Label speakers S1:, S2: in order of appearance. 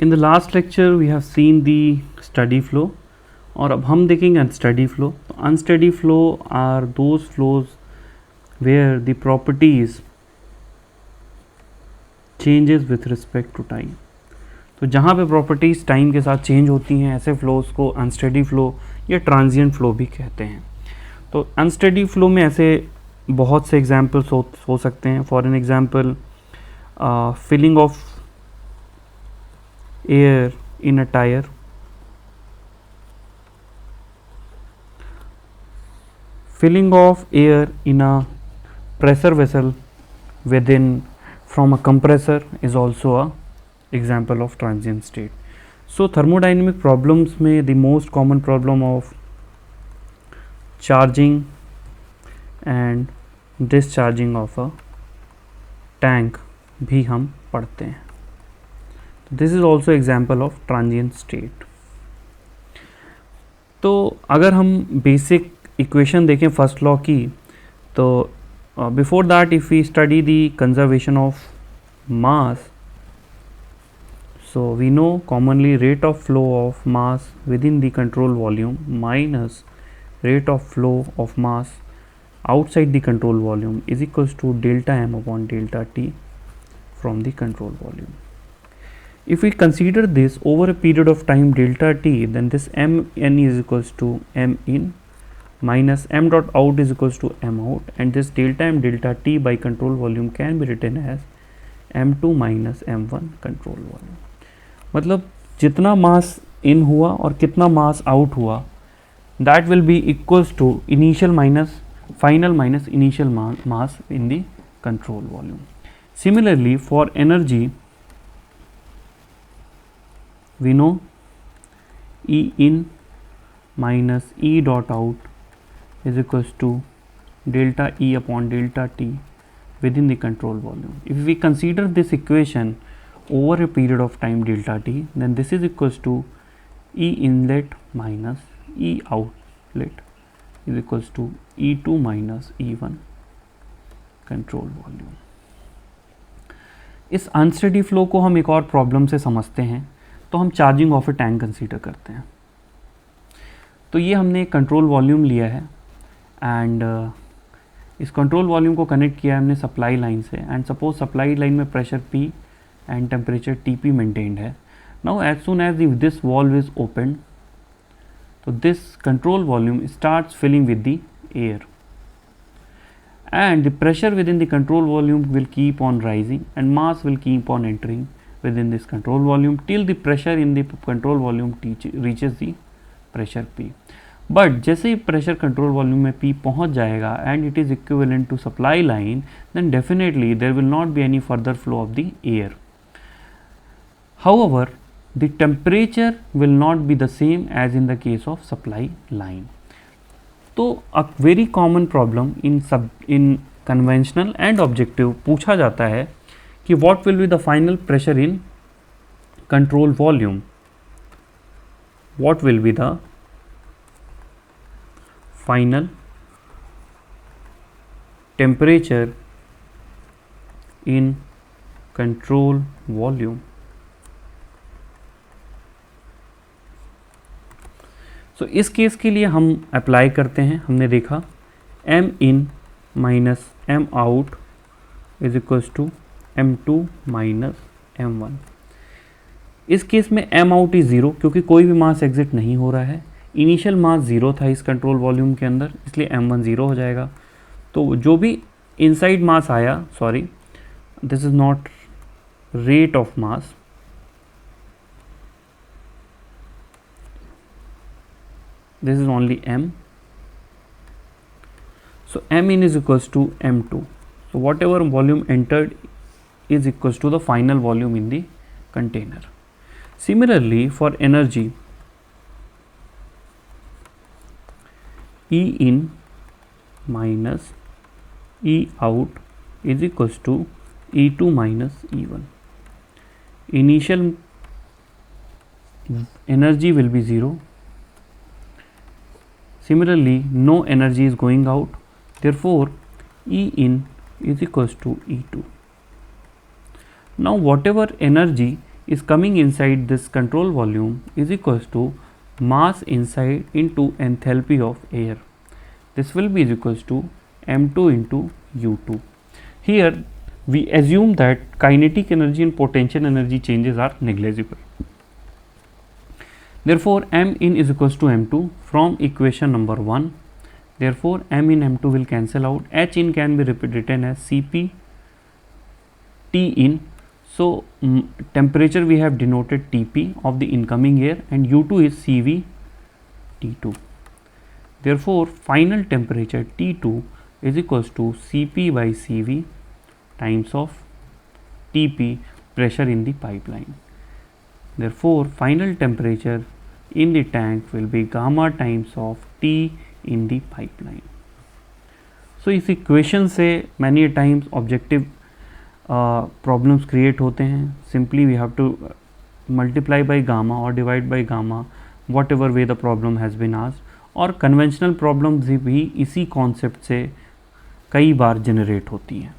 S1: In the last lecture we have seen the steady flow और अब हम देखेंगे unsteady flow. तो unsteady flow are those flows where the properties changes with respect to time. तो जहाँ पे properties time के साथ चेंज होती हैं ऐसे फ्लोज को अनस्टेडी फ्लो या ट्रांजिएंट फ्लो भी कहते हैं. तो अनस्टेडी फ्लो में ऐसे बहुत से एग्जांपल्स हो सकते हैं. For an example filling of air in a tyre, filling of air in a pressure vessel within from a compressor is also a example of transient state. So thermodynamic problems में the most common problem of charging and discharging of a tank भी हम पढ़ते हैं. This is also example of transient state. तो अगर हम basic equation देखें first law की, तो before that if we study the conservation of mass, so we know commonly rate of flow of mass within the control volume minus rate of flow of mass outside the control volume is equals to delta M upon delta T from the control volume. If we consider this over a period of time delta t, then this mn is equals to m in minus m dot out is equals to m out, and this delta m delta t by control volume can be written as m2 minus m1 control volume. मतलब जितना मास इन हुआ और कितना मास out हुआ that will be equals to initial minus final minus initial mass in the control volume. Similarly for energy we know E in minus E dot out is equals to delta E upon delta T within the control volume. If we consider this equation over a period of time delta T, then this is equals to E inlet minus E outlet is equals to E2 minus E1 control volume. इस unsteady flow को हम एक और problem से समझते हैं. तो हम charging of A tank consider करते हैं. तो ये हमने कंट्रोल वॉल्यूम लिया है एंड इस कंट्रोल वॉल्यूम को कनेक्ट किया है हमने सप्लाई लाइन से, एंड सपोज सप्लाई लाइन में pressure P and temperature TP maintained है. Now as soon as if this valve is open, तो this control volume starts filling with the air and the pressure within the control volume will keep on rising and mass will keep on entering within this control volume till the pressure in the control volume reaches the pressure P. But जैसे ही pressure control volume में P पहुंच जाएगा and it is equivalent to supply line, then definitely there will not be any further flow of the air. However, the temperature will not be the same as in the case of supply line. तो a very common problem in conventional and objective पूछा जाता है कि what will be the final pressure in control volume, what will be the final temperature in control volume. तो इस case के लिए हम अप्लाई करते हैं. हमने देखा m in minus m out is equals to m2 minus m1. इस केस में m out इज ज़ीरो क्योंकि कोई भी मास एग्जिट नहीं हो रहा है. इनिशियल मास ज़ीरो था इस कंट्रोल वॉल्यूम के अंदर, इसलिए m1 ज़ीरो हो जाएगा. तो जो भी इनसाइड मास आया, sorry this is not rate of mass, this is only m. So m in is equals to m2. So whatever volume entered is equals to the final volume in the container. Similarly for energy, E in minus E out is equals to E2 minus E1. Initial energy will be 0. Similarly, no energy is going out, therefore E in is equals to E2. Now whatever energy is coming inside this control volume is equals to mass inside into enthalpy of air. This will be equals to m2 into u2. Here we assume that kinetic energy and potential energy changes are negligible. Therefore, m in is equals to m2 from equation number 1. Therefore, m in m2 will cancel out. H in can be written as Cp T in. So, temperature we have denoted Tp of the incoming air and U2 is Cv T2. Therefore, final temperature T2 is equals to Cp by Cv times of Tp, pressure in the pipeline. Therefore, final temperature in the tank will be gamma times of T in the pipeline. So, इस equation से many times objective problems create होते हैं. Simply we have to multiply by gamma or divide by gamma whatever way the problem has been asked. और conventional problems भी इसी concept से कई बार generate होती हैं.